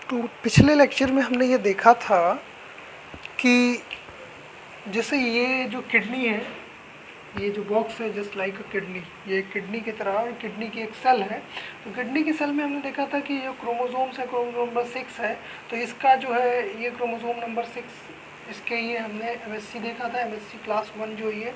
तो पिछले लेक्चर में हमने ये देखा था कि जैसे ये जो किडनी है, ये जो बॉक्स है जस्ट लाइक अ किडनी, ये किडनी की तरह, और किडनी की एक सेल है। तो किडनी की सेल में हमने देखा था कि जो क्रोमोसोम्स है, क्रोमोसोम नंबर 6 है। तो इसका जो है ये क्रोमोसोम नंबर 6, इसके ये हमने एमएससी देखा था, एमएससी क्लास 1 जो ये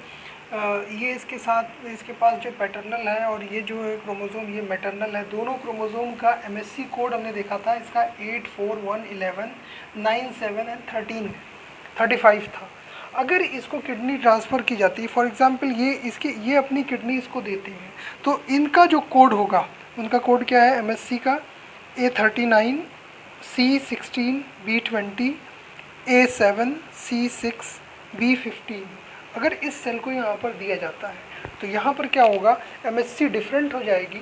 इसके साथ इसके पास जो पैटर्नल है और ये जो है क्रोमोसोम ये मैटरनल है। दोनों क्रोमोसोम का एमएससी कोड हमने देखा था, इसका 8, 4, 1, 11, 9, 7 एंड 13 35 था। अगर इसको किडनी ट्रांसफ़र की जाती है, फॉर एग्जांपल ये अपनी किडनी इसको देती है, तो इनका जो कोड होगा, उनका कोड क्या है एमएससी का, A39, C16, B20, A7, C6, B15। अगर इस सेल को यहाँ पर दिया जाता है तो यहाँ पर क्या होगा, एमएससी डिफरेंट हो जाएगी,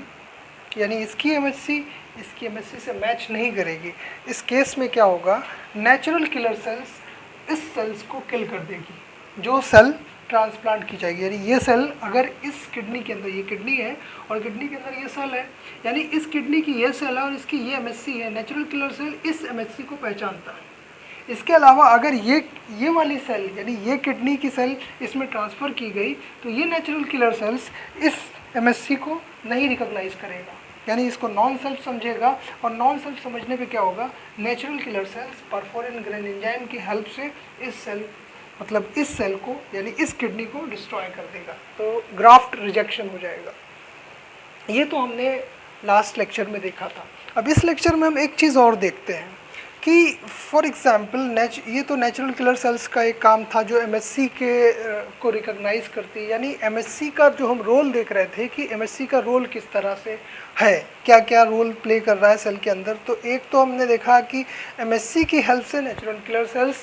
यानी इसकी एमएससी से मैच नहीं करेगी। इस केस में क्या होगा, नेचुरल किलर सेल्स इस सेल्स को किल कर देगी, जो सेल ट्रांसप्लांट की जाएगी। यानी ये सेल अगर इस किडनी के अंदर, ये किडनी है और किडनी के अंदर ये सेल है, यानी इस किडनी की ये सेल है और इसकी ये एमएससी है, नेचुरल किलर सेल इस एमएससी को पहचानता है। इसके अलावा अगर ये वाली सेल, यानी ये किडनी की सेल इसमें ट्रांसफ़र की गई, तो ये नेचुरल किलर सेल्स इस एमएससी को नहीं रिकॉग्नाइज करेगा, यानी इसको नॉन सेल्फ समझेगा। और नॉन सेल्फ समझने पे क्या होगा, natural killer cells perforin grain enzyme की हेल्प से इस सेल को, यानी इस किडनी को डिस्ट्रॉय कर देगा, तो ग्राफ्ट रिजेक्शन हो जाएगा। ये तो हमने लास्ट लेक्चर में देखा था। अब इस लेक्चर में हम एक चीज़ और देखते हैं कि फॉर एग्जांपल ये तो नेचुरल किलर सेल्स का एक काम था जो एमएससी को रिकॉग्नाइज करती है। यानी एमएससी का जो हम रोल देख रहे थे कि एमएससी का रोल किस तरह से है, क्या क्या रोल प्ले कर रहा है सेल के अंदर। तो एक तो हमने देखा कि एमएससी की हेल्प से नेचुरल किलर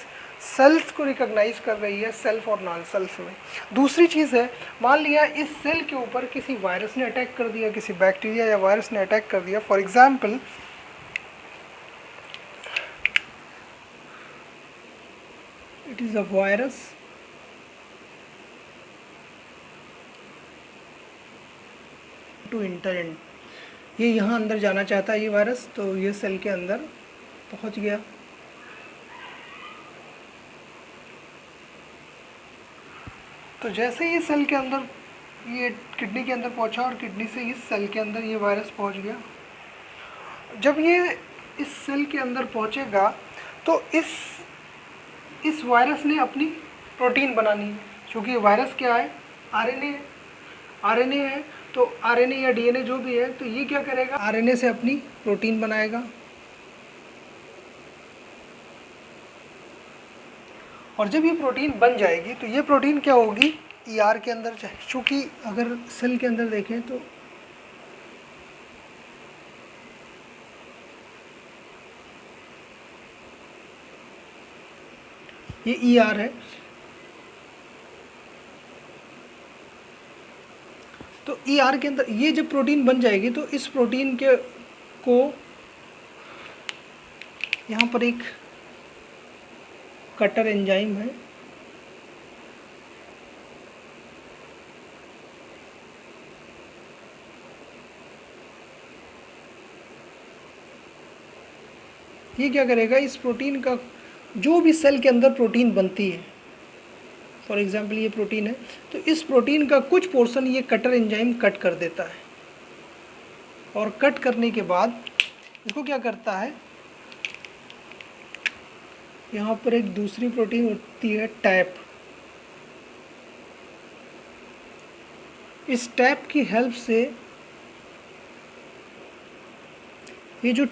सेल्स को रिकॉग्नाइज कर रही है सेल्फ और नॉन सेल्फ में। दूसरी चीज़ है, मान लिया इस सेल के ऊपर किसी वायरस ने अटैक कर दिया, किसी बैक्टीरिया या वायरस ने अटैक कर दिया। For example it is a virus to enter in। ये यहाँ अंदर जाना चाहता है ये वायरस, तो ये सेल के अंदर पहुँच गया। तो जैसे ये सेल के अंदर, ये किडनी के अंदर पहुँचा और किडनी से इस सेल के अंदर ये वायरस पहुँच गया। जब ये इस सेल के अंदर पहुँचेगा तो इस वायरस ने अपनी प्रोटीन बनानी है, क्योंकि वायरस क्या है, आरएनए है। तो आरएनए या डीएनए जो भी है, तो ये क्या करेगा, आरएनए से अपनी प्रोटीन बनाएगा। और जब ये प्रोटीन बन जाएगी तो ये प्रोटीन क्या होगी, ईआर के अंदर जाए। चूँकि अगर सेल के अंदर देखें तो ये ईआर है, तो ईआर के अंदर ये जब प्रोटीन बन जाएगी तो इस प्रोटीन को यहाँ पर एक कटर एंजाइम है, ये क्या करेगा, इस प्रोटीन का जो भी सेल के अंदर प्रोटीन बनती है, फॉर एग्जांपल ये प्रोटीन है, तो इस प्रोटीन का कुछ पोर्शन ये कटर एंजाइम कट कर देता है। और कट करने के बाद इसको क्या करता है, यहाँ पर एक दूसरी प्रोटीन होती है टैप। इस टैप की हेल्प से ये जो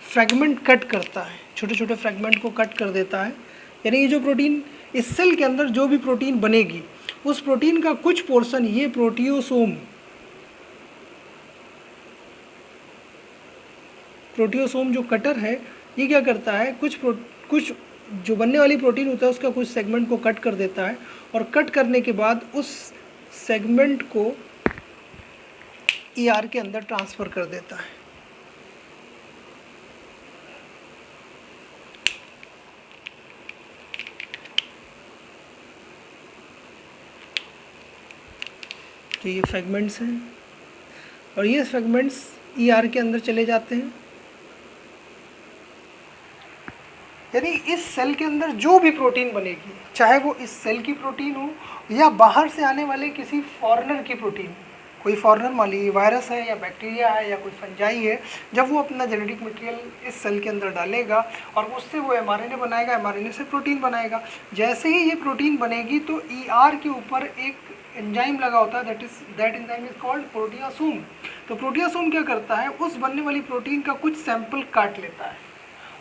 फ्रैगमेंट कट करता है, छोटे छोटे फ्रैगमेंट को कट कर देता है। यानी ये जो प्रोटीन, इस सेल के अंदर जो भी प्रोटीन बनेगी, उस प्रोटीन का कुछ पोर्शन ये प्रोटियोसोम जो कटर है, ये क्या करता है, कुछ जो बनने वाली प्रोटीन होता है उसका कुछ सेगमेंट को कट कर देता है। और कट करने के बाद उस सेगमेंट को ईआर के अंदर ट्रांसफ़र कर देता है। तो ये फ्रैगमेंट्स हैं और ये फ्रैगमेंट्स ईआर के अंदर चले जाते हैं। यानी इस सेल के अंदर जो भी प्रोटीन बनेगी, चाहे वो इस सेल की प्रोटीन हो या बाहर से आने वाले किसी फॉरेनर की प्रोटीन, कोई फॉरेनर मान लीजिए वायरस है या बैक्टीरिया है या कोई फंजाई है, जब वो अपना जेनेटिक मटेरियल इस सेल के अंदर डालेगा और उससे वो mRNA बनाएगा, mRNA से प्रोटीन बनाएगा। जैसे ही ये प्रोटीन बनेगी तो ER के ऊपर एक एंजाइम लगा होता है, दैट एंजाइम इज कॉल्ड प्रोटियासोम। तो प्रोटियासोम क्या करता है, उस बनने वाली प्रोटीन का कुछ सैंपल काट लेता है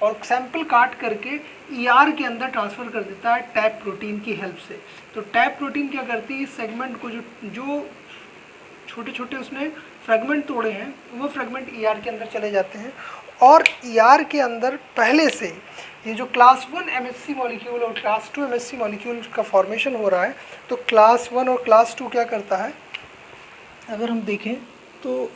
और सैंपल काट करके ER के अंदर ट्रांसफ़र कर देता है टैप प्रोटीन की हेल्प से। तो टैप प्रोटीन क्या करती है, इस सेगमेंट को जो छोटे छोटे उसने फ्रेगमेंट तोड़े हैं, वो फ्रेगमेंट ER के अंदर चले जाते हैं और ER के अंदर पहले से ये जो क्लास 1 MHC मॉलिक्यूल और क्लास 2 MHC मॉलिक्यूल का फॉर्मेशन हो रहा है। तो क्लास 1 और क्लास 2 क्या करता है, अगर हम देखें तो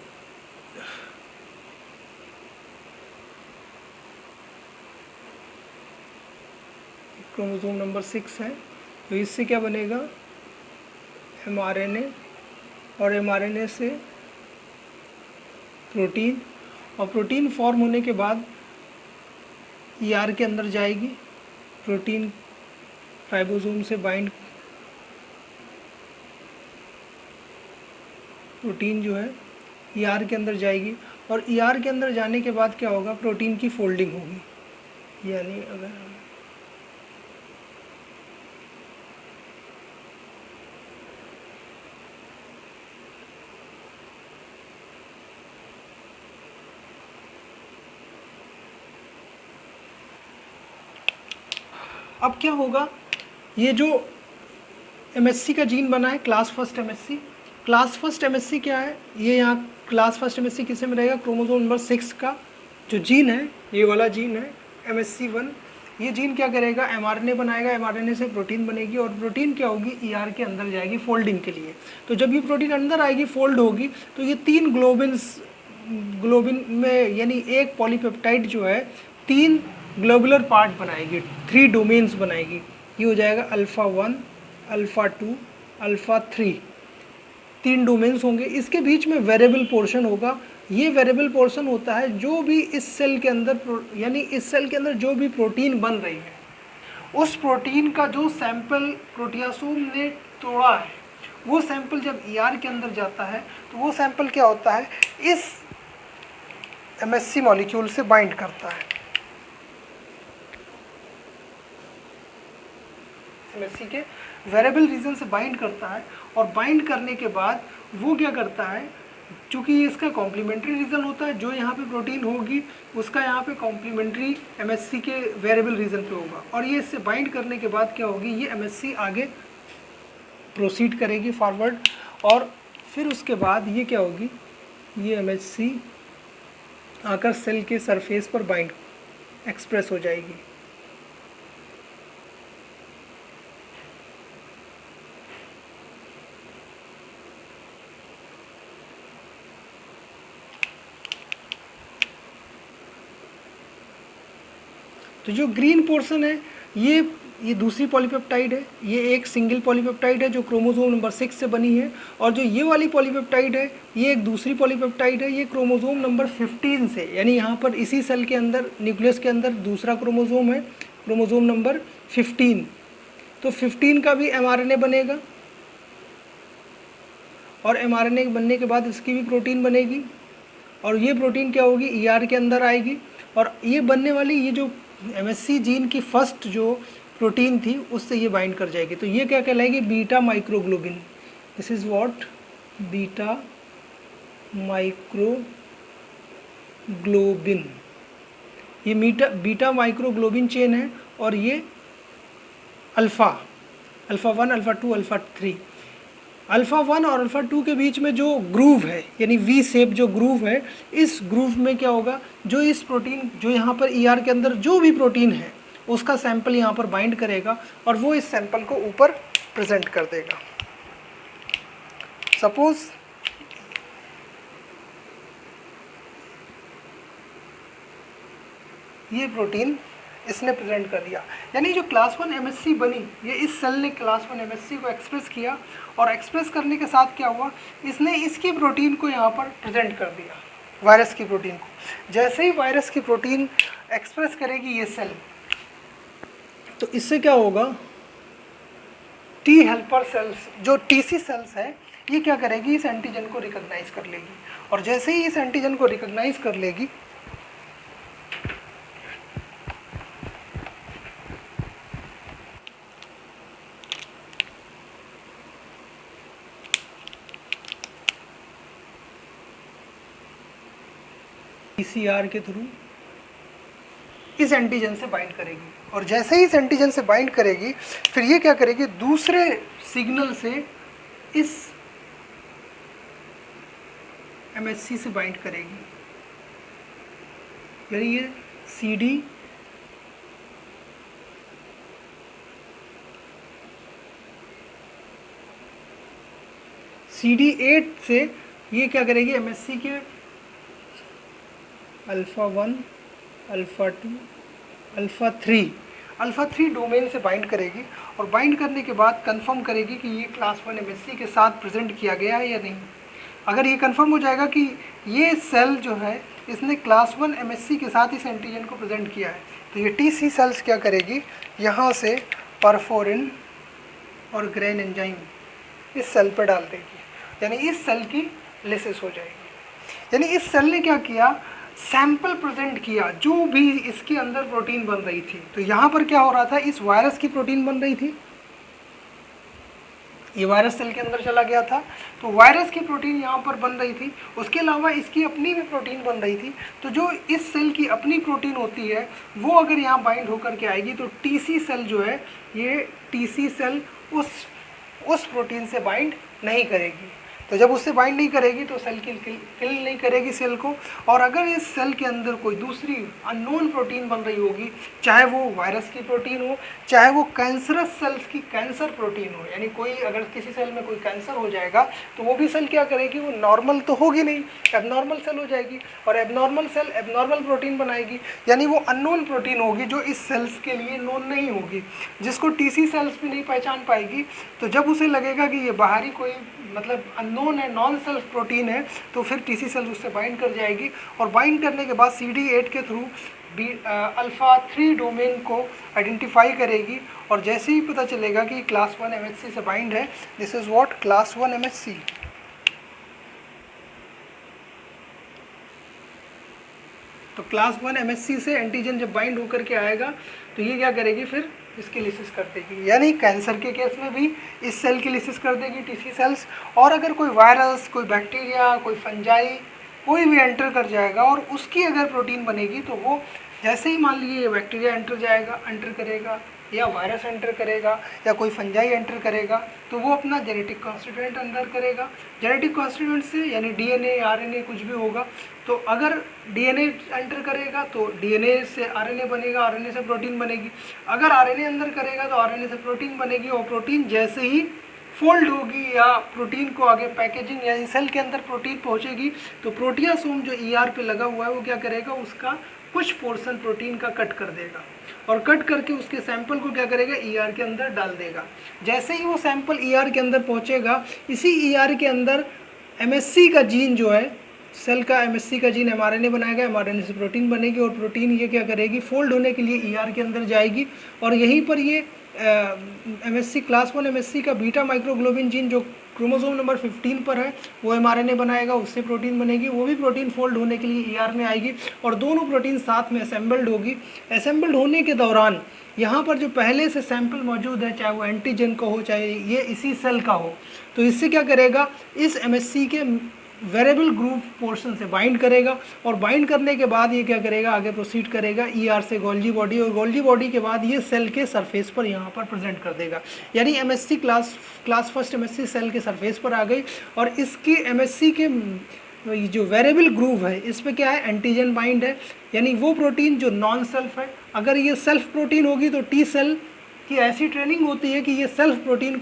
क्रोमोसोम नंबर 6 है, तो इससे क्या बनेगा, mRNA और mRNA से प्रोटीन, और प्रोटीन फॉर्म होने के बाद ER के अंदर जाएगी, प्रोटीन राइबोसोम से बाइंड, प्रोटीन जो है ER के अंदर जाएगी और ER के अंदर जाने के बाद क्या होगा, प्रोटीन की फोल्डिंग होगी। यानी अगर अब क्या होगा, ये जो MHC का जीन बना है class first MHC, class first MHC क्या है, ये यहाँ क्लास फर्स्ट MHC किसे में रहेगा, क्रोमोसोम नंबर 6 का जो जीन है, ये वाला जीन है MHC1। ये जीन क्या करेगा, mRNA बनाएगा, mRNA से प्रोटीन बनेगी और प्रोटीन क्या होगी, ER के अंदर जाएगी फोल्डिंग के लिए। तो जब ये प्रोटीन अंदर आएगी, फोल्ड होगी, तो ये 3 ग्लोबिन में, यानी एक पॉलीपेप्टाइड जो है 3 ग्लोबुलर पार्ट बनाएगी, 3 डोमेन्स बनाएगी। ये हो जाएगा अल्फ़ा 1, अल्फ़ा 2, अल्फ़ा 3, 3 डोमेन्स होंगे। इसके बीच में वेरिएबल पोर्शन होगा। ये वेरिएबल पोर्शन होता है जो भी इस सेल के अंदर, यानी इस सेल के अंदर जो भी प्रोटीन बन रही है, उस प्रोटीन का जो सैंपल प्रोटियासोम ने तोड़ा है, वो सैंपल जब ER के अंदर जाता है तो वो सैंपल क्या होता है, इस MHC मॉलिक्यूल से बाइंड करता है, MHC के वेरिएबल रीजन से बाइंड करता है। और बाइंड करने के बाद वो क्या करता है, चूँकि इसका कॉम्प्लीमेंट्री रीजन होता है, जो यहाँ पे प्रोटीन होगी उसका यहाँ पे कॉम्प्लीमेंट्री MHC के वेरिएबल रीजन पे होगा, और ये इससे बाइंड करने के बाद क्या होगी, ये MHC आगे प्रोसीड करेगी फॉरवर्ड, और फिर उसके बाद ये क्या होगी, ये MHC आकर सेल के सरफेस पर बाइंड एक्सप्रेस हो जाएगी। तो जो ग्रीन पोर्शन है, ये दूसरी पॉलीपेप्टाइड है, ये एक सिंगल पॉलीपेप्टाइड है जो क्रोमोसोम नंबर 6 से बनी है, और जो ये वाली पॉलीपेप्टाइड है, ये एक दूसरी पॉलीपेप्टाइड है, ये क्रोमोसोम नंबर 15 से, यानी यहाँ पर इसी सेल के अंदर, न्यूक्लियस के अंदर दूसरा क्रोमोसोम है, क्रोमोसोम नंबर 15। तो 15 का भी mRNA बनेगा, और mRNA बनने के बाद इसकी भी प्रोटीन बनेगी, और ये प्रोटीन क्या होगी, ER के अंदर आएगी, और ये बनने वाली ये जो MHC जीन की फर्स्ट जो प्रोटीन थी उससे ये बाइंड कर जाएगी। तो ये क्या कहलाएगी, beta microglobulin. This is what, beta microglobulin. ये बीटा माइक्रोग्लोबिन चेन है, और ये अल्फ़ा 1, अल्फ़ा 2, अल्फ़ा 3, अल्फ़ा 1 और अल्फ़ा 2 के बीच में जो ग्रूव है, यानी V शेप जो ग्रूव है, इस ग्रूव में क्या होगा, जो इस प्रोटीन, जो यहाँ पर ER के अंदर जो भी प्रोटीन है उसका सैंपल यहाँ पर बाइंड करेगा और वो इस सैंपल को ऊपर प्रेजेंट कर देगा। सपोज ये प्रोटीन इसने प्रेजेंट कर दिया, यानी जो क्लास 1 MHC बनी, ये इस सेल ने क्लास 1 MHC को एक्सप्रेस किया, और एक्सप्रेस करने के साथ क्या हुआ, इसने इसकी प्रोटीन को यहाँ पर प्रेजेंट कर दिया, वायरस की प्रोटीन को। जैसे ही वायरस की प्रोटीन एक्सप्रेस करेगी ये सेल, तो इससे क्या होगा, टी हेल्पर सेल्स जो टीसी सेल्स है ये क्या करेगी, इस एंटीजन को रिकॉग्नाइज कर लेगी, और जैसे ही इस एंटीजन को रिकॉग्नाइज कर लेगी पीसीआर के थ्रू इस एंटीजन से बाइंड करेगी, और जैसे ही इस एंटीजन से बाइंड करेगी फिर ये क्या करेगी, दूसरे सिग्नल से इस एमएससी से बाइंड करेगी, यानी ये CD8 से ये क्या करेगी, एमएससी के अल्फ़ा 1 अल्फ़ा 2 अल्फ़ा 3 डोमेन से बाइंड करेगी, और बाइंड करने के बाद कंफर्म करेगी कि ये क्लास 1 एमएससी के साथ प्रेजेंट किया गया है या नहीं। अगर ये कंफर्म हो जाएगा कि ये सेल जो है इसने क्लास 1 एमएससी के साथ इस एंटीजन को प्रेजेंट किया है, तो ये टीसी सेल्स क्या करेगी, यहाँ से परफोरिन और ग्रेन एंजाइम इस सेल पर डाल देगी, यानी इस सेल की लिसिस हो जाएगी। यानी इस सेल ने क्या किया, सैंपल प्रेजेंट किया जो भी इसके अंदर प्रोटीन बन रही थी। तो यहाँ पर क्या हो रहा था, इस वायरस की प्रोटीन बन रही थी, ये वायरस सेल के अंदर चला गया था, तो वायरस की प्रोटीन यहाँ पर बन रही थी, उसके अलावा इसकी अपनी भी प्रोटीन बन रही थी। तो जो इस सेल की अपनी प्रोटीन होती है वो अगर यहाँ बाइंड होकर के आएगी तो टीसी सेल जो है, ये टीसी सेल उस प्रोटीन से बाइंड नहीं करेगी। तो जब उससे बाइंड नहीं करेगी तो सेल किल नहीं करेगी सेल को, और अगर इस सेल के अंदर कोई दूसरी अननोन प्रोटीन बन रही होगी, चाहे वो वायरस की प्रोटीन हो, चाहे वो कैंसरस सेल्स की कैंसर प्रोटीन हो, यानी कोई अगर किसी सेल में कोई कैंसर हो जाएगा तो वो भी सेल क्या करेगी, वो नॉर्मल तो होगी नहीं, एबनॉर्मल सेल हो जाएगी, और एबनॉर्मल सेल एबनॉर्मल प्रोटीन बनाएगी, यानी वो अननोन प्रोटीन होगी जो इस सेल्स के लिए नोन नहीं होगी, जिसको टीसी सेल्स भी नहीं पहचान पाएगी। तो जब उसे लगेगा कि ये बाहरी कोई मतलब अननोन है, नॉन सेल्फ प्रोटीन है, तो फिर टीसी सेल उससे बाइंड कर जाएगी, और बाइंड करने के बाद CD8 के थ्रू अल्फ़ा 3 डोमेन को आइडेंटिफाई करेगी, और जैसे ही पता चलेगा कि क्लास 1 MHC से बाइंड है, this is what class 1 MHC। तो क्लास 1 MHC से एंटीजन जब बाइंड होकर के आएगा तो ये क्या करेगी, फिर इसकी लिसिस कर देगी, यानी कैंसर के केस में भी इस सेल की लिसिस कर देगी टीसी सेल्स, और अगर कोई वायरस, कोई बैक्टीरिया, कोई फंजाई कोई भी एंटर कर जाएगा और उसकी अगर प्रोटीन बनेगी तो वो जैसे ही मान लीजिए बैक्टीरिया एंटर करेगा या वायरस एंटर करेगा या कोई फंजाई एंटर करेगा, तो वो अपना जेनेटिक कॉन्स्टिट्यूएंट अंदर करेगा। जेनेटिक कॉन्स्टिट्यूएंट से यानी डीएनए, आरएनए कुछ भी होगा, तो अगर डीएनए एंटर करेगा तो डीएनए से आरएनए बनेगा, आरएनए से प्रोटीन बनेगी। अगर आरएनए अंदर करेगा तो आरएनए से प्रोटीन बनेगी, और प्रोटीन जैसे ही फोल्ड होगी या प्रोटीन को आगे पैकेजिंग यानी सेल के अंदर प्रोटीन पहुंचेगी, तो प्रोटियासोम जो ईआर पे लगा हुआ है वो क्या करेगा, उसका कुछ पोर्शन प्रोटीन का कट कर देगा, और कट करके उसके सैंपल को क्या करेगा, ईआर के अंदर डाल देगा। जैसे ही वो सैंपल ईआर के अंदर पहुंचेगा, इसी ईआर के अंदर एमएससी का जीन जो है, सेल का एमएससी का जीन एमआरएनए बनाएगा, एमआरएनए से प्रोटीन बनेगी, और प्रोटीन ये क्या करेगी, फोल्ड होने के लिए ईआर के अंदर जाएगी, और यहीं पर ये एमएससी क्लास 1 एमएससी का बीटा माइक्रोग्लोबिन जीन जो क्रोमोसोम नंबर 15 पर है वो एमआरएनए बनाएगा, उससे प्रोटीन बनेगी, वो भी प्रोटीन फोल्ड होने के लिए ईआर में आएगी, और दोनों प्रोटीन साथ में असेंबल्ड होगी। असेंबल्ड होने के दौरान यहाँ पर जो पहले से सैंपल मौजूद है, चाहे वो एंटीजन का हो चाहे ये इसी सेल का हो, तो इससे क्या करेगा, इस एमएससी के वेरिएबल ग्रुप पोर्शन से बाइंड करेगा, और बाइंड करने के बाद ये क्या करेगा, आगे प्रोसीड करेगा ईआर से गोल्जी बॉडी, और गोल्जी बॉडी के बाद ये सेल के सरफेस पर यहाँ पर प्रेजेंट कर देगा। यानी MHC class first MHC cell के सरफेस पर आ गई, और इसकी एमएससी के जो वेरिएबल ग्रुव है इस पर क्या है, एंटीजन बाइंड है, यानी वो प्रोटीन जो नॉन सेल्फ है। अगर ये सेल्फ प्रोटीन होगी तो टी सेल की ऐसी ट्रेनिंग होती है कि ये सेल्फ प्रोटीन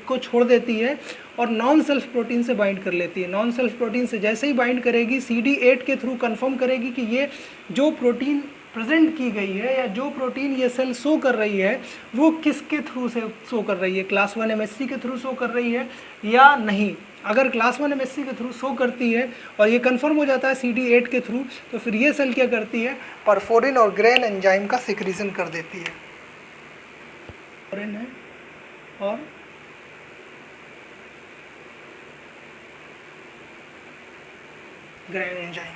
को छोड़ देती है और नॉन सेल्फ प्रोटीन से बाइंड कर लेती है। नॉन सेल्फ प्रोटीन से जैसे ही बाइंड करेगी, CD8 के थ्रू कंफर्म करेगी कि ये जो प्रोटीन प्रेजेंट की गई है या जो प्रोटीन ये सेल शो कर रही है वो किसके थ्रू से शो कर रही है, क्लास 1 MHC के थ्रू शो कर रही है या नहीं। अगर क्लास 1 MHC के थ्रू शो करती है और ये कंफर्म हो जाता है CD8 के थ्रू, तो फिर ये सेल क्या करती है, परफोरिन और ग्रेन एंजाइम का सिक्रीशन कर देती है। है और ग्रैन एंजाइम।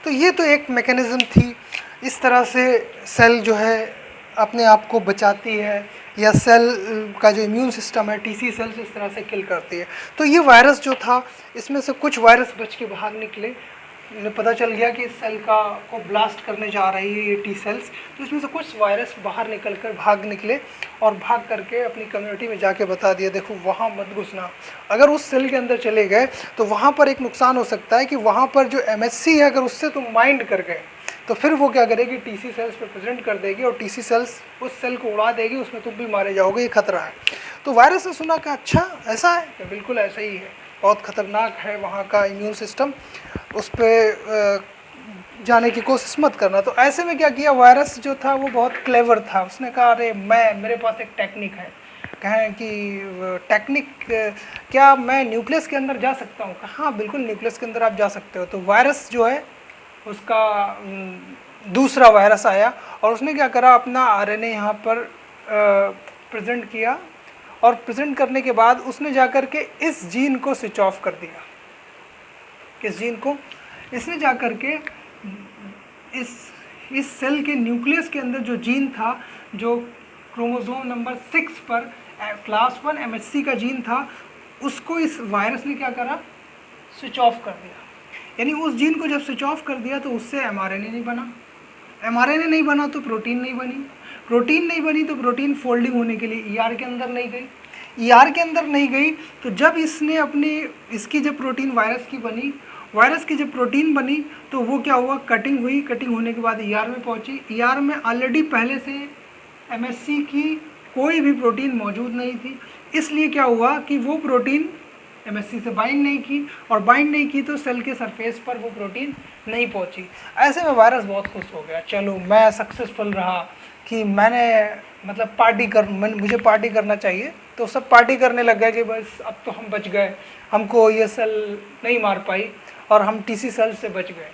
तो ये तो एक मैकेनिज्म थी, इस तरह से सेल जो है अपने आप को बचाती है, या सेल का जो इम्यून सिस्टम है टीसी सेल्स इस तरह से किल करती है। तो ये वायरस जो था, इसमें से कुछ वायरस बच के बाहर निकले, उन्हें पता चल गया कि इस सेल को ब्लास्ट करने जा रही है ये टी सेल्स, तो इसमें से कुछ वायरस बाहर भाग निकले और भाग करके अपनी कम्युनिटी में जाके बता दिया देखो वहाँ मत घुसना। अगर उस सेल के अंदर चले गए तो वहाँ पर एक नुकसान हो सकता है कि वहाँ पर जो MHC है अगर उससे तुम माइंड कर गए तो फिर वो क्या करेगी, टीसी सेल्स पे प्रेजेंट कर देगी और टीसी सेल्स उस सेल को उड़ा देगी, उसमें तुम भी मारे जाओगे, ये खतरा है। तो वायरस ने सुना कि अच्छा ऐसा है, बिल्कुल ऐसा ही है, बहुत ख़तरनाक है वहाँ का इम्यून सिस्टम, उस पर जाने की कोशिश मत करना। तो ऐसे में क्या किया, वायरस जो था वो बहुत क्लेवर था, उसने कहा अरे मेरे पास एक टेक्निक है। कहें कि टेक्निक क्या मैं न्यूक्लियस के अंदर जा सकता हूँ? कहा हाँ बिल्कुल न्यूक्लियस के अंदर आप जा सकते हो। तो वायरस जो है उसका दूसरा वायरस आया और उसने क्या करा, अपना RNA यहाँ पर प्रेजेंट किया और प्रेजेंट करने के बाद उसने जाकर के इस जीन को स्विच ऑफ कर दिया। किस जीन को? इसने जाकर के इस सेल के न्यूक्लियस के अंदर जो जीन था, जो क्रोमोसोम नंबर 6 पर क्लास 1 MHC का जीन था, उसको इस वायरस ने क्या करा, स्विच ऑफ कर दिया। यानी उस जीन को जब स्विच ऑफ कर दिया तो उससे mRNA नहीं बना, mRNA नहीं बना तो प्रोटीन नहीं बनी, प्रोटीन नहीं बनी तो प्रोटीन फोल्डिंग होने के लिए ER के अंदर नहीं गई, ER के अंदर नहीं गई तो जब इसने इसकी जब प्रोटीन वायरस की बनी, वायरस की जब प्रोटीन बनी तो वो क्या हुआ, कटिंग हुई, कटिंग होने के बाद ER में पहुंची। ER में ऑलरेडी पहले से MHC की कोई भी प्रोटीन मौजूद नहीं थी, इसलिए क्या हुआ कि वो प्रोटीन MHC से बाइंड नहीं की, और बाइंड नहीं की तो सेल के सरफेस पर वो प्रोटीन नहीं पहुंची। ऐसे में वायरस बहुत खुश हो गया, चलो मैं सक्सेसफुल रहा कि मुझे पार्टी करना चाहिए। तो सब पार्टी करने लग गए कि बस अब तो हम बच गए, हमको ये सेल नहीं मार पाई और हम टीसी सेल्स से बच गए।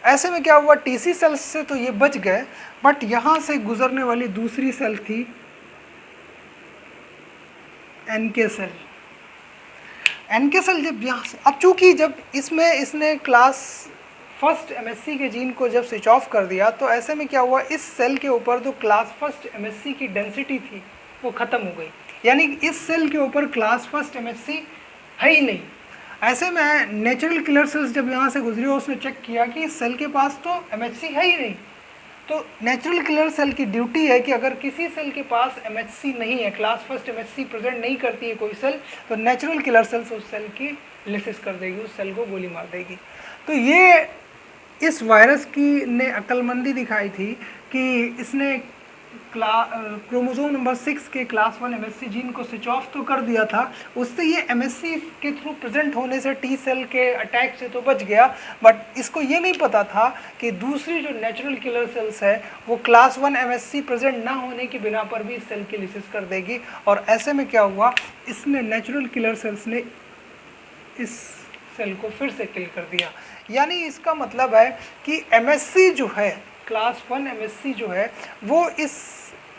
ऐसे में क्या हुआ, टीसी सेल्स से तो ये बच गए, बट यहाँ से गुजरने वाली दूसरी सेल थी NK सेल। NK सेल जब यहाँ से, अब चूँकि जब इसने क्लास 1 MHC के जीन को जब स्विच ऑफ कर दिया तो ऐसे में क्या हुआ, इस सेल के ऊपर जो क्लास 1 MHC की डेंसिटी थी वो ख़त्म हो गई, यानी इस सेल के ऊपर क्लास 1 MHC है ही नहीं। ऐसे में नेचुरल किलर सेल्स जब यहाँ से गुजरी, उसने चेक किया कि इस सेल के पास तो MHC है ही नहीं। तो नेचुरल किलर सेल की ड्यूटी है कि अगर किसी सेल के पास MHC नहीं है, क्लास 1 MHC प्रेजेंट नहीं करती है कोई सेल, तो नेचुरल किलर सेल्स उस सेल की लिसिस कर देगी, उस सेल को गोली मार देगी। तो ये इस वायरस की ने अक्लमंदी दिखाई थी कि इसने क्रोमोसोम नंबर 6 के क्लास 1 MHC जीन को स्विच ऑफ तो कर दिया था, उससे ये MHC के थ्रू प्रेजेंट होने से टी सेल के अटैक से तो बच गया, बट इसको ये नहीं पता था कि दूसरी जो नेचुरल किलर सेल्स है वो क्लास 1 MHC प्रेजेंट ना होने की बिना पर भी इस सेल की लिसिस कर देगी। और ऐसे में क्या हुआ, इसने नेचुरल किलर सेल्स ने इस सेल को फिर से किल कर दिया। यानी इसका मतलब है कि MHC जो है, क्लास 1 MHC जो है, वो इस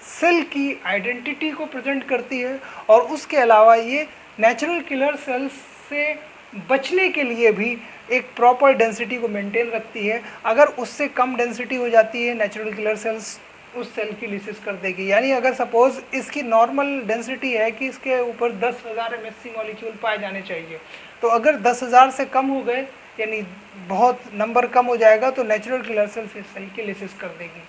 सेल की आइडेंटिटी को प्रेजेंट करती है और उसके अलावा ये नेचुरल किलर सेल्स से बचने के लिए भी एक प्रॉपर डेंसिटी को मेंटेन रखती है। अगर उससे कम डेंसिटी हो जाती है, नेचुरल किलर सेल्स उस सेल की लिसिस कर देगी। यानी अगर सपोज इसकी नॉर्मल डेंसिटी है कि इसके ऊपर 10,000 MHC मॉलिक्यूल पाए जाने चाहिए, तो अगर 10,000 से कम हो गए, यानी बहुत नंबर कम हो जाएगा, तो नेचुरल किलर सेल्स इस सेल की लिसिस कर देगी।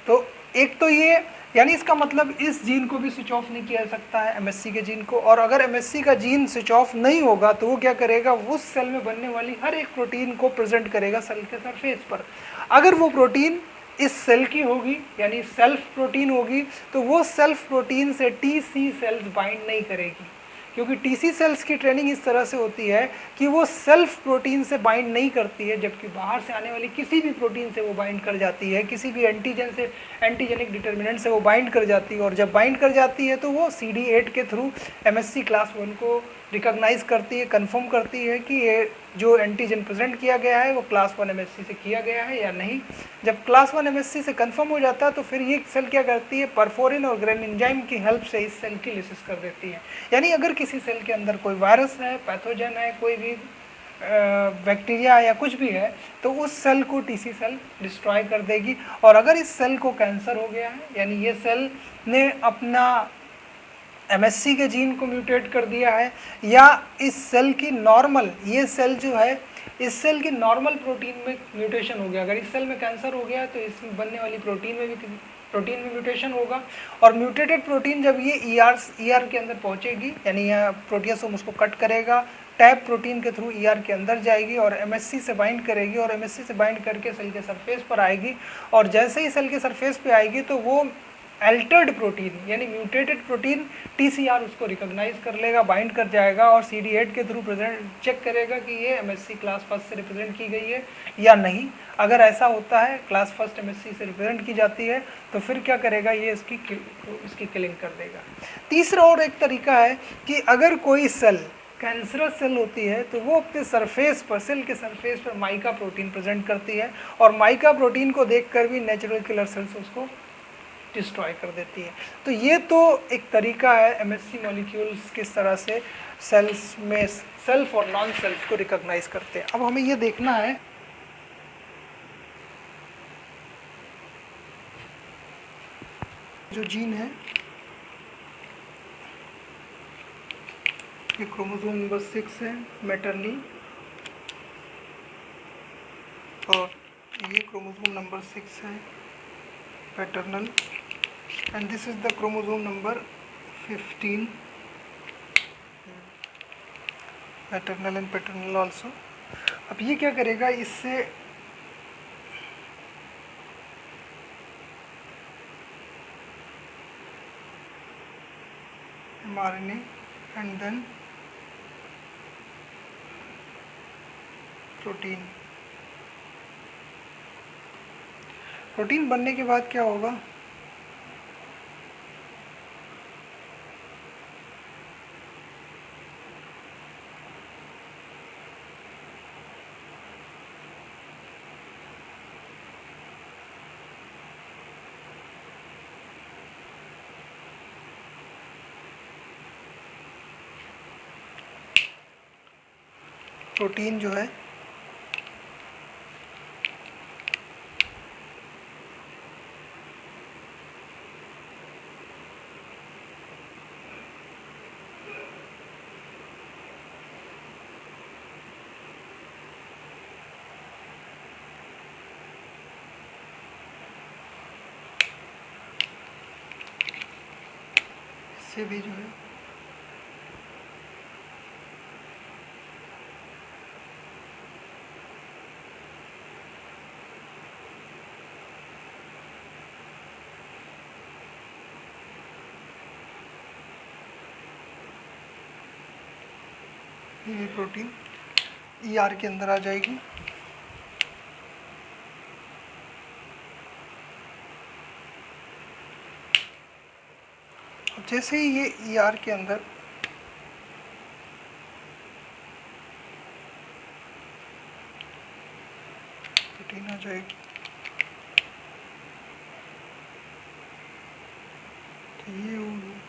तो एक तो ये, यानी इसका मतलब इस जीन को भी स्विच ऑफ नहीं किया जा सकता है, MHC के जीन को। और अगर MHC का जीन स्विच ऑफ नहीं होगा तो वो क्या करेगा, उस सेल में बनने वाली हर एक प्रोटीन को प्रेजेंट करेगा सेल के सरफेस पर। अगर वो प्रोटीन इस सेल की होगी, यानी सेल्फ प्रोटीन होगी, तो वो सेल्फ प्रोटीन से TC सेल्स बाइंड नहीं करेगी, क्योंकि TC सेल्स की ट्रेनिंग इस तरह से होती है कि वो सेल्फ प्रोटीन से बाइंड नहीं करती है, जबकि बाहर से आने वाली किसी भी प्रोटीन से वो बाइंड कर जाती है, किसी भी एंटीजन से, एंटीजेनिक डिटर्मिनेंट से वो बाइंड कर जाती है। और जब बाइंड कर जाती है तो वो CD8 के थ्रू MHC क्लास 1 को रिकॉग्नाइज करती है, कंफर्म करती है कि ये जो एंटीजन प्रेजेंट किया गया है वो क्लास 1 एमएससी से किया गया है या नहीं। जब क्लास 1 एमएससी से कंफर्म हो जाता है तो फिर ये सेल क्या करती है, परफोरिन और ग्रेनिंजाइम की हेल्प से इस सेल की लिसिस कर देती है। यानी अगर किसी सेल के अंदर कोई वायरस है, पैथोजन है, कोई भी बैक्टीरिया या कुछ भी है, तो उस सेल को टीसी सेल डिस्ट्रॉय कर देगी। और अगर इस सेल को कैंसर हो गया है, यानी ये सेल ने अपना एमएससी के जीन को म्यूटेट कर दिया है, या इस सेल की नॉर्मल, ये सेल जो है इस सेल की नॉर्मल प्रोटीन में म्यूटेशन हो गया, अगर इस सेल में कैंसर हो गया तो इसमें बनने वाली प्रोटीन में म्यूटेशन होगा। और म्यूटेटेड प्रोटीन जब ये ईआर के अंदर पहुंचेगी, यानी यहाँ प्रोटियासोम उसको कट करेगा, टैप प्रोटीन के थ्रू ईआर के अंदर जाएगी और एमएससी से बाइंड करेगी, और एमएससी से बाइंड करके सेल के सरफेस पर आएगी। और जैसे ही सेल के सरफेस पे आएगी तो वो अल्टर्ड प्रोटीन यानी म्यूटेटेड प्रोटीन टीसीआर उसको रिकॉग्नाइज कर लेगा, बाइंड कर जाएगा और CD8 के थ्रू प्रेजेंट चेक करेगा कि ये एमएससी क्लास फर्स्ट से रिप्रेजेंट की गई है या नहीं। अगर ऐसा होता है, क्लास फर्स्ट एमएससी से रिप्रेजेंट की जाती है, तो फिर क्या करेगा, ये इसकी किलिंग कर देगा। तीसरा और एक तरीका है कि अगर कोई सेल कैंसरस सेल होती है तो वो अपने सरफेस पर, सेल के सरफेस पर माइका प्रोटीन प्रेजेंट करती है, और माइका प्रोटीन को देखकर भी नेचुरल किलर सेल्स उसको डिस्ट्रॉय कर देती है। तो ये तो एक तरीका है एमएससी मॉलिक्यूल्स किस तरह से सेल्स में सेल्फ और नॉन सेल्फ को रिकॉग्नाइज करते हैं। अब हमें ये देखना है जो जीन है, ये क्रोमोसोम नंबर 6 है मैटरनल, और ये क्रोमोसोम नंबर 6 है paternal, and this is the chromosome number 15, maternal and paternal also। अब ये क्या करेगा, इससे mRNA and then protein. Protein बनने के बाद क्या होगा, प्रोटीन जो है इससे भी जो है ये प्रोटीन ईआर के अंदर आ जाएगी। जैसे ही ये ईआर के अंदर प्रोटीन आ जाएगी, तो ये होगी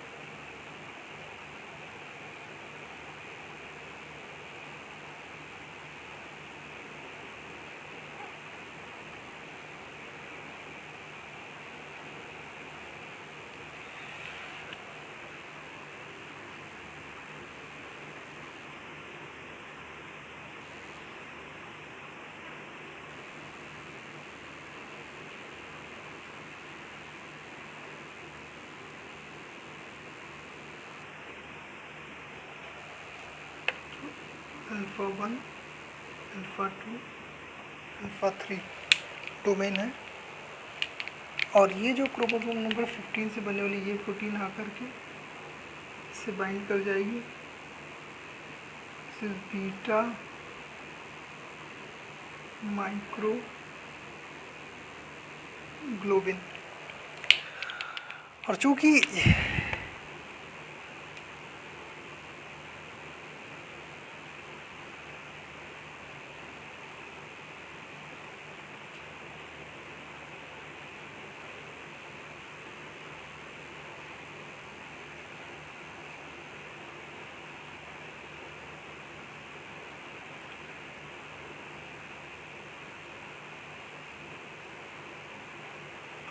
अल्फ़ा 1, अल्फ़ा 2, अल्फ़ा 3 डोमेन है। और ये जो क्रोमोसोम नंबर 15 से बनने वाली ये प्रोटीन आकर के इससे बाइंड कर जाएगी, इसे बीटा माइक्रो ग्लोबिन। और चूँकि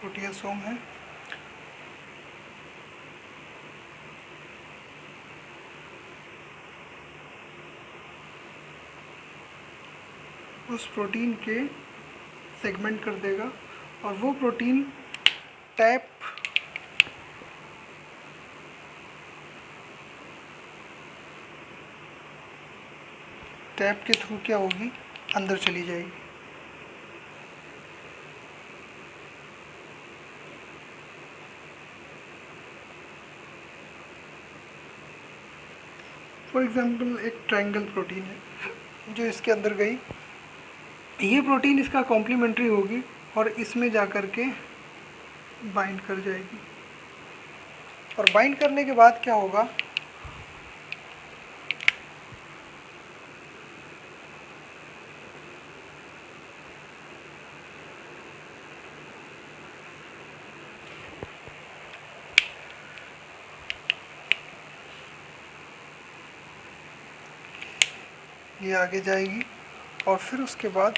प्रोटियोसोम है। उस प्रोटीन के सेगमेंट कर देगा और वो प्रोटीन टैप के थ्रू क्या होगी, अंदर चली जाएगी। फॉर एग्जांपल एक ट्रायंगल प्रोटीन है जो इसके अंदर गई, ये प्रोटीन इसका कॉम्प्लीमेंट्री होगी और इसमें जा कर के बाइंड कर जाएगी। और बाइंड करने के बाद क्या होगा, ये आगे जाएगी और फिर उसके बाद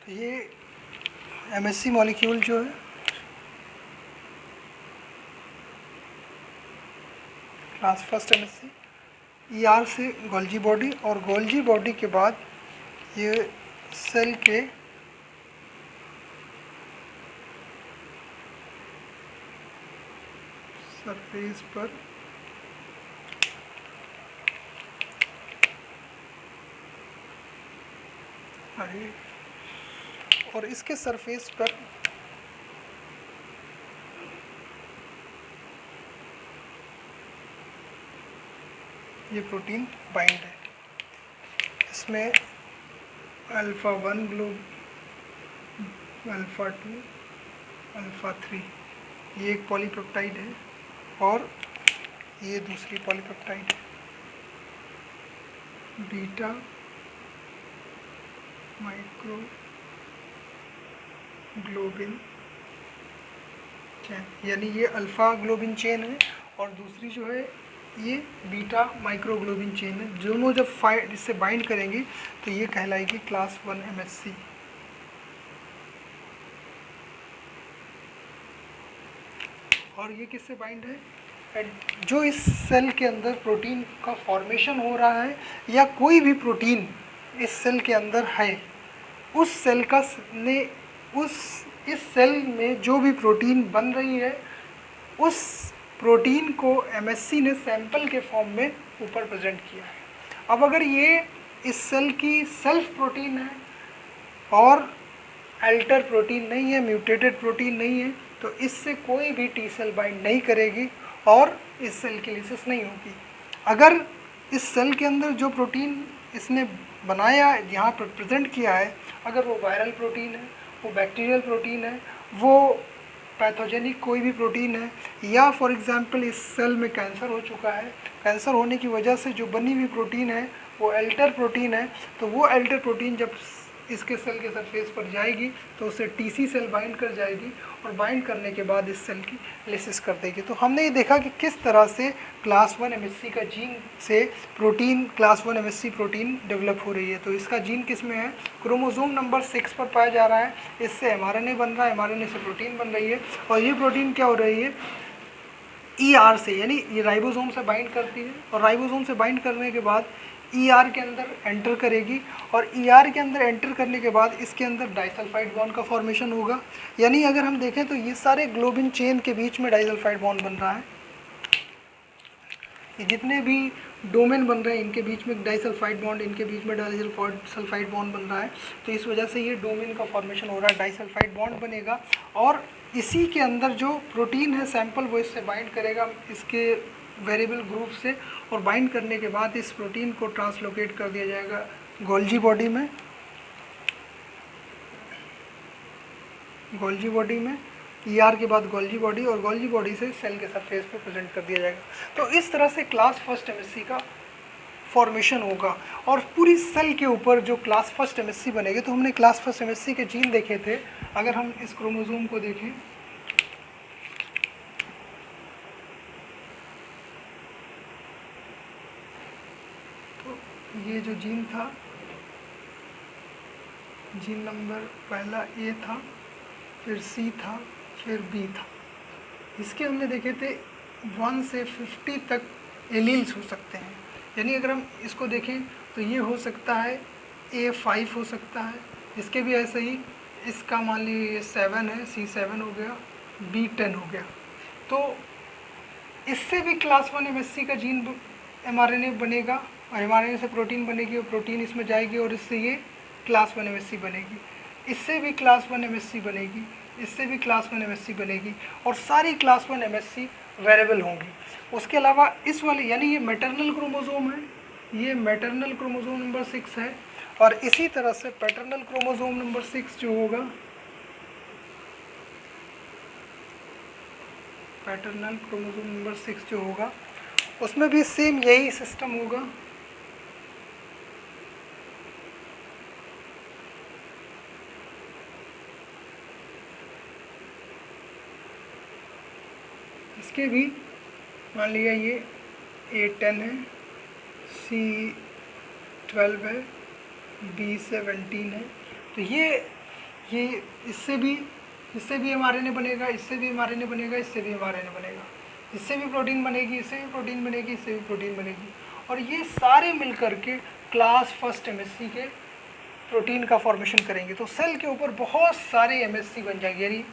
ये एमएससी मॉलिक्यूल जो है क्लास फर्स्ट एमएससी, ईआर से गोल्जी बॉडी और गोल्जी बॉडी के बाद ये सेल के सरफेस पर आए और इसके सरफेस पर ये प्रोटीन बाइंड है। इसमें अल्फ़ा 1 ग्लोब, अल्फ़ा 2, अल्फ़ा 3 ये एक पॉलीपेप्टाइड है और ये दूसरी पॉलीपेप्टाइड है, बीटा माइक्रो ग्लोबिन चेन, यानी ये अल्फ़ा ग्लोबिन चेन है और दूसरी जो है ये बीटा माइक्रोग्लोबिन चेन है। दोनों जब इससे बाइंड करेंगी तो ये कहलाएगी क्लास 1 एमएससी। और ये किससे बाइंड है, जो इस सेल के अंदर प्रोटीन का फॉर्मेशन हो रहा है या कोई भी प्रोटीन इस सेल के अंदर है, उस सेल का ने इस सेल में जो भी प्रोटीन बन रही है उस प्रोटीन को एमएससी ने सैंपल के फॉर्म में ऊपर प्रेजेंट किया है। अब अगर ये इस सेल की सेल्फ प्रोटीन है और अल्टर प्रोटीन नहीं है, म्यूटेटेड प्रोटीन नहीं है, तो इससे कोई भी टी सेल बाइंड नहीं करेगी और इस सेल की लिसिस नहीं होगी। अगर इस सेल के अंदर जो प्रोटीन इसने बनाया, यहाँ पर प्रेजेंट किया है, अगर वो वायरल प्रोटीन है, वो बैक्टीरियल प्रोटीन है, वो पैथोजेनिक कोई भी प्रोटीन है, या फॉर एग्जांपल इस सेल में कैंसर हो चुका है, कैंसर होने की वजह से जो बनी हुई प्रोटीन है वो अल्टर प्रोटीन है, तो वो अल्टर प्रोटीन जब इसके सेल के सरफेस पर जाएगी तो उसे टीसी सेल बाइंड कर जाएगी और बाइंड करने के बाद इस सेल की लिसिस कर देगी। तो हमने ये देखा कि किस तरह से क्लास 1 एमएससी का जीन से protein, class 1 MSc protein develop हो रही है। तो इसका जीन किस में है, क्रोमोसोम नंबर 6 पर पाया जा रहा है। इससे एमआरएनए बन रहा है, एमआरएनए से प्रोटीन बन रही है और ये प्रोटीन क्या हो रही है, ईआर से, यानी ये राइबोसोम से बाइंड करती है और राइबोसोम से बाइंड करने के बाद ईआर के अंदर एंटर करेगी और ईआर के अंदर एंटर करने के बाद इसके अंदर डाइसल्फाइड बॉन्ड का फॉर्मेशन होगा। यानी अगर हम देखें तो ये सारे ग्लोबिन चेन के बीच में डाइसल्फाइड बॉन्ड बन रहा है, ये जितने भी डोमेन बन रहे हैं इनके बीच में डाइसल्फाइड बॉन्ड, इनके बीच में डाइसल्फाइड बॉन्ड बन रहा है। तो इस वजह से ये डोमेन का फॉर्मेशन हो रहा है, डाइसल्फाइड बॉन्ड बनेगा और इसी के अंदर जो प्रोटीन है सैंपल वो इससे बाइंड करेगा, इसके वेरिएबल ग्रुप से, और बाइंड करने के बाद इस प्रोटीन को ट्रांसलोकेट कर दिया जाएगा गोल्जी बॉडी में, गोल्जी बॉडी में, ER के बाद गोल्जी बॉडी, और गोल्जी बॉडी से सेल के सरफेस पे प्रेजेंट कर दिया जाएगा। तो इस तरह से क्लास फर्स्ट MSC का फॉर्मेशन होगा। और पूरी सेल के ऊपर जो क्लास फर्स्ट MSC बनेगी, तो हमने क्लास फर्स्ट MSC के जीन देखे थे। अगर हम इस क्रोमोसोम को देखें, तो ये जो जीन था, जीन नंबर पहला A था, फिर C था, फिर B था। इसके हमने देखे थे 1 से 50 तक एलील्स हो सकते हैं। यानी अगर हम इसको देखें तो ये हो सकता है A5 हो सकता है, इसके भी ऐसे ही, इसका मान लीजिए 7 है, C7 हो गया, B10 हो गया। तो इससे भी क्लास 1 MSC का जीन mRNA बनेगा, और mRNA से प्रोटीन बनेगी, और प्रोटीन इसमें जाएगी, और इससे ये क्लास 1 MSC बनेगी। इससे भी क्लास 1 MSC बनेगी, इससे भी क्लास 1 MSC बनेगी, और सारी क्लास 1 MSC वेरिएबल होंगी। उसके अलावा इस वाले, यानी ये मैटरनल क्रोमोसोम है, ये मैटरनल क्रोमोसोम नंबर 6 है, और इसी तरह से पैटर्नल क्रोमोसोम नंबर 6 जो होगा, पैटर्नल क्रोमोसोम नंबर 6 जो होगा, उसमें भी सेम यही सिस्टम होगा। इसके भी मान लिया ये A10 है, C12 है, B17 है। तो ये इससे भी mRNA बनेगा, इससे भी mRNA बनेगा, इससे भी mRNA बनेगा, इससे भी प्रोटीन बनेगी, इससे भी प्रोटीन बनेगी, इससे भी प्रोटीन बनेगी, और ये सारे मिलकर के क्लास फर्स्ट MSC के प्रोटीन का फॉर्मेशन करेंगे। तो सेल के ऊपर बहुत सारे MSC बन जाएंगे, यानी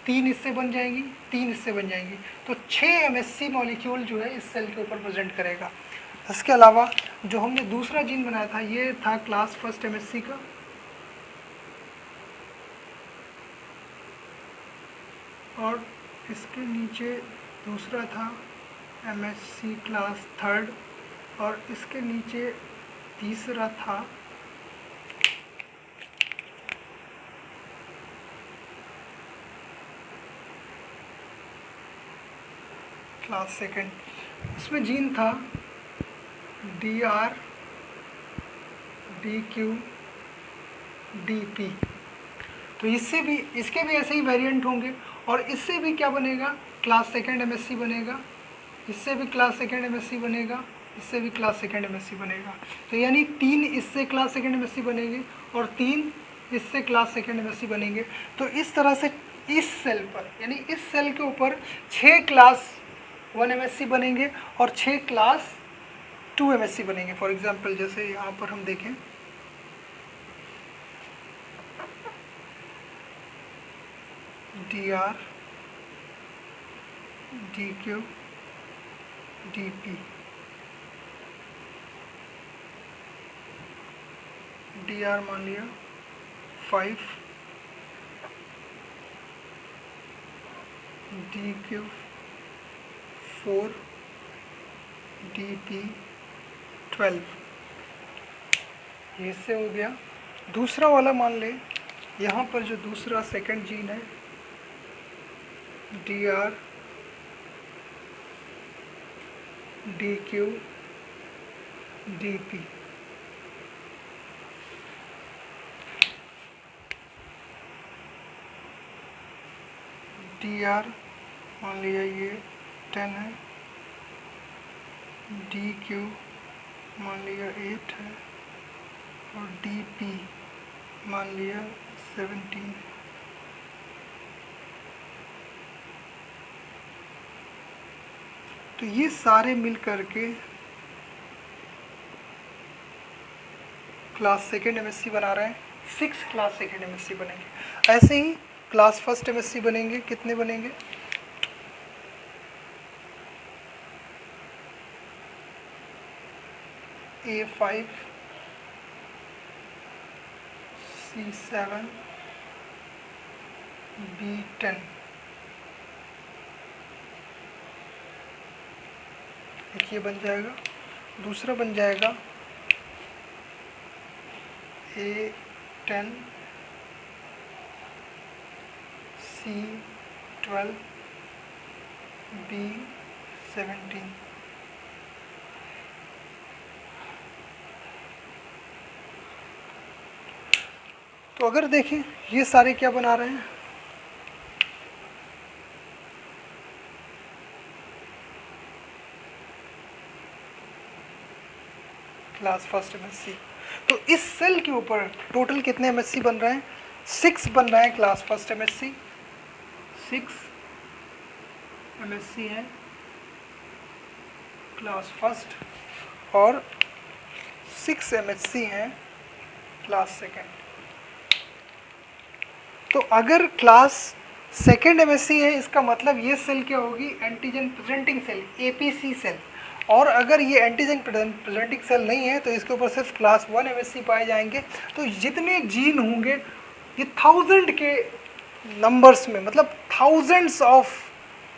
3 इससे बन जाएंगी, 3 इससे बन जाएंगी, तो 6 MSC मॉलिक्यूल जो है इस सेल के ऊपर प्रेजेंट करेगा। इसके अलावा जो हमने दूसरा जीन बनाया था, ये था क्लास फर्स्ट MSC का, और इसके नीचे दूसरा था MSC क्लास थर्ड, और इसके नीचे तीसरा था क्लास सेकंड। इसमें जीन था DR, DQ, DP। तो इसके भी ऐसे ही वेरिएंट होंगे, और इससे भी क्या बनेगा, क्लास सेकंड MSC बनेगा, इससे भी क्लास सेकंड MSC बनेगा, इससे भी क्लास सेकंड MSC बनेगा। तो यानी 3 इससे क्लास सेकंड MSC बनेंगे, और 3 इससे क्लास सेकंड MSC बनेंगे। तो इस तरह से इस सेल पर, यानी इस सेल के ऊपर 6 क्लास 1 MSC बनेंगे, और 6 क्लास 2 MSC बनेंगे। फॉर एग्जाम्पल जैसे यहाँ पर हम देखें, DR, DQ, DP, DR मान लिया 5, DQ 4, DP 12। ये इससे हो गया। दूसरा वाला मान ले, यहाँ पर जो दूसरा सेकंड जीन है, DR, DQ, DP, DR मान लिया ये 10 है, DQ मान लिया 8 है, और DP मान लिया 17 है। तो ये सारे मिल करके क्लास सेकेंड MSC बना रहे हैं। 6 क्लास सेकेंड MSC बनेंगे। ऐसे ही क्लास फर्स्ट MSC बनेंगे, कितने बनेंगे, A5, C7, B10। एक ये बन जाएगा, दूसरा बन जाएगा A10 C12 B17। तो अगर देखें ये सारे क्या बना रहे हैं, क्लास फर्स्ट एमएससी। तो इस सेल के ऊपर टोटल कितने एमएससी बन रहे हैं? 6 बन रहे हैं क्लास फर्स्ट एमएससी, 6 एमएससी हैं क्लास फर्स्ट, और 6 एमएससी हैं क्लास सेकेंड। तो अगर क्लास सेकेंड एमएससी है, इसका मतलब ये सेल क्या होगी? Antigen presenting cell, APC cell. और अगर ये एंटीजन प्रेजेंटिंग सेल नहीं है तो इसके ऊपर सिर्फ क्लास 1 एमएससी पाए जाएंगे। तो जितने जीन होंगे ये 1000 के नंबर्स में, मतलब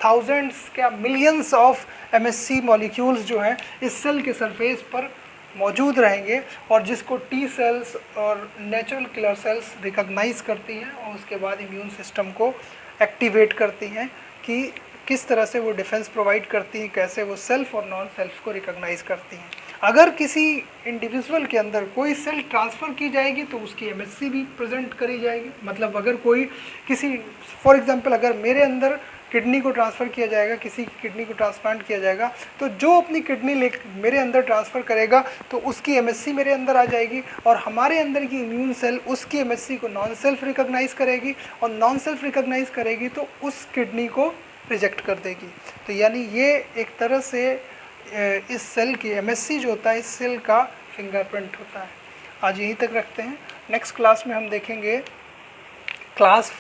थाउजेंड्स क्या मिलियंस ऑफ एमएससी मॉलिक्यूल्स जो हैं इस सेल के सरफेस पर मौजूद रहेंगे, और जिसको टी सेल्स और नेचुरल किलर सेल्स रिकॉग्नाइज करती हैं और उसके बाद इम्यून सिस्टम को एक्टिवेट करती हैं कि किस तरह से वो डिफेंस प्रोवाइड करती हैं, कैसे वो सेल्फ और नॉन सेल्फ को रिकॉग्नाइज करती हैं। अगर किसी इंडिविजुअल के अंदर कोई सेल ट्रांसफ़र की जाएगी तो उसकी एमएससी भी प्रेजेंट करी जाएगी। मतलब अगर कोई किसी, फॉर एग्जांपल अगर मेरे अंदर किडनी को ट्रांसफ़र किया जाएगा, किसी किडनी को ट्रांसप्लांट किया जाएगा, तो जो अपनी किडनी ले मेरे अंदर ट्रांसफ़र करेगा तो उसकी एमएससी मेरे अंदर आ जाएगी, और हमारे अंदर की इम्यून सेल उसकी एमएससी को नॉन सेल्फ रिकॉग्नाइज करेगी, और नॉन सेल्फ रिकॉग्नाइज करेगी तो उस किडनी को रिजेक्ट कर देगी। तो यानी ये एक तरह से इस सेल की एमएससी जो होता है इस सेल का फिंगरप्रिंट होता है। आज यहीं तक रखते हैं। नेक्स्ट क्लास में हम देखेंगे क्लास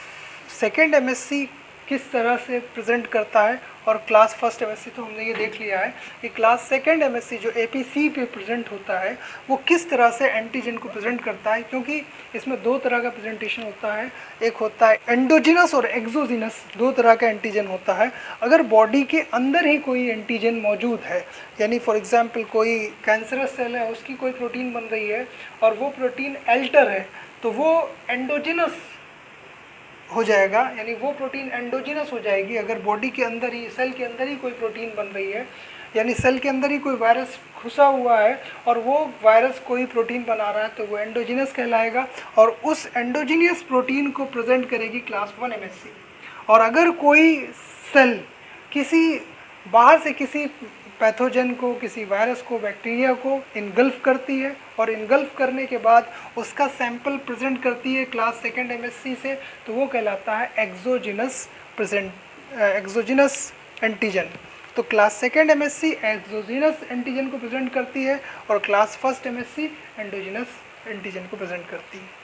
सेकेंड एमएससी किस तरह से प्रेजेंट करता है, और क्लास फर्स्ट एमएससी तो हमने ये देख लिया है कि क्लास सेकेंड एमएससी जो एपीसी पे प्रेजेंट होता है वो किस तरह से एंटीजन को प्रेजेंट करता है, क्योंकि इसमें दो तरह का प्रेजेंटेशन होता है। एक होता है एंडोजिनस और एक्सोजिनस, दो तरह का एंटीजन होता है। अगर बॉडी के अंदर ही कोई एंटीजन मौजूद है, यानी फॉर एग्जाम्पल कोई कैंसरस सेल है, उसकी कोई प्रोटीन बन रही है और वो प्रोटीन एल्टर है, तो वो एंडोजिनस हो जाएगा, यानी वो प्रोटीन एंडोजिनस हो जाएगी। अगर बॉडी के अंदर ही, सेल के अंदर ही कोई प्रोटीन बन रही है, यानी सेल के अंदर ही कोई वायरस घुसा हुआ है और वो वायरस कोई प्रोटीन बना रहा है, तो वो एंडोजिनस कहलाएगा, और उस एंडोजिनियस प्रोटीन को प्रेजेंट करेगी क्लास 1 एमएससी। और अगर कोई सेल किसी बाहर से किसी पैथोजन को, किसी वायरस को, बैक्टीरिया को इनगल्फ करती है, और इनगल्फ करने के बाद उसका सैंपल प्रेजेंट करती है क्लास सेकेंड एमएससी से, तो वो कहलाता है एक्सोजिनस एंटीजन। तो class second MSc exogenous antigen को प्रेजेंट करती है और class first MSc endogenous antigen को प्रेजेंट करती है।